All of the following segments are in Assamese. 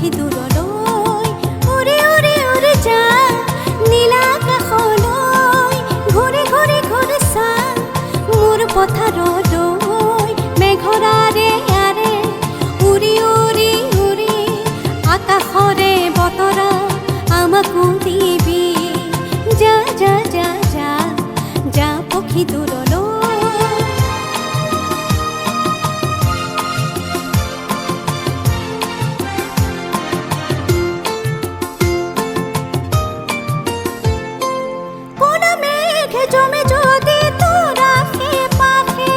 পক্ষী দূৰলৈ উৰি উৰি উৰি যা নীলা আকাশলৈ ঘূৰি ঘূৰি ঘূৰি চা মোৰ পথাৰলৈ মেঘৰাৰে আৰে উৰি উৰি উৰি আকাশৰে বতৰা আমাকো দিবি যা যা যা যা যা পক্ষী দূৰলৈ জমে যদি তোৰ আশে পাশে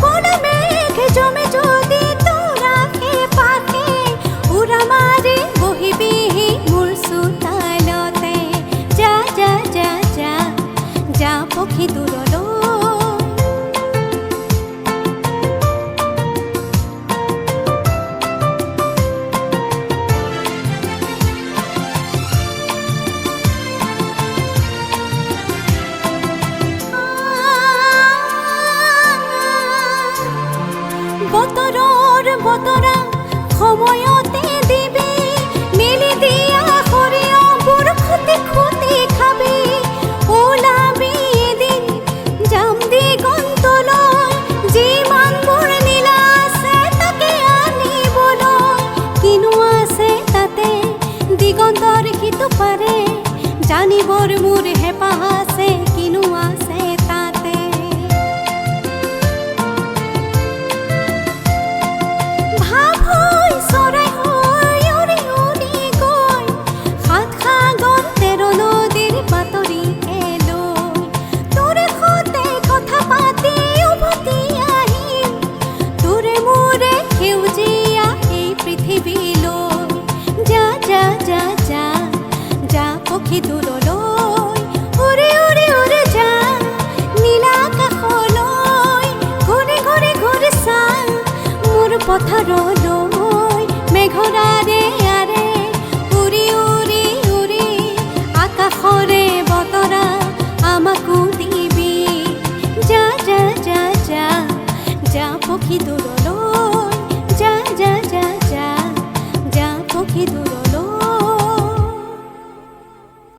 কোন মেঘ জমে যদি তোৰ আশে পাশে উড়া মাৰি বহিবি মোৰ চোতালতে যা যা যা যা যা পক্ষী দূৰলৈ বতৰৰ বতৰা সময়তে দিবি মেলি দিয়া সৰিয়হবোৰ খুটি খুটি খাবি ওলাবি এদিন যাম দিগন্তলৈ যিমানবোৰ নীলা আছে তাকে আনিবলৈ কিনো আছে তাতে দিগন্তৰ সিটো পাৰে জানিবৰ মোৰ হেঁপাহ আছে কিনো আছে তাতে পক্ষী দূৰলৈ উৰি উৰি উৰি যা নীলা আকাশলৈ ঘূৰি ঘূৰি ঘূৰি চা মোৰ পথাৰলৈ মেঘৰাৰে আৰে উৰি উৰি উৰি আকাশৰে বতৰা আমাকো দিবি যা যা যা যা যা পক্ষী দূৰলৈ যা যা যা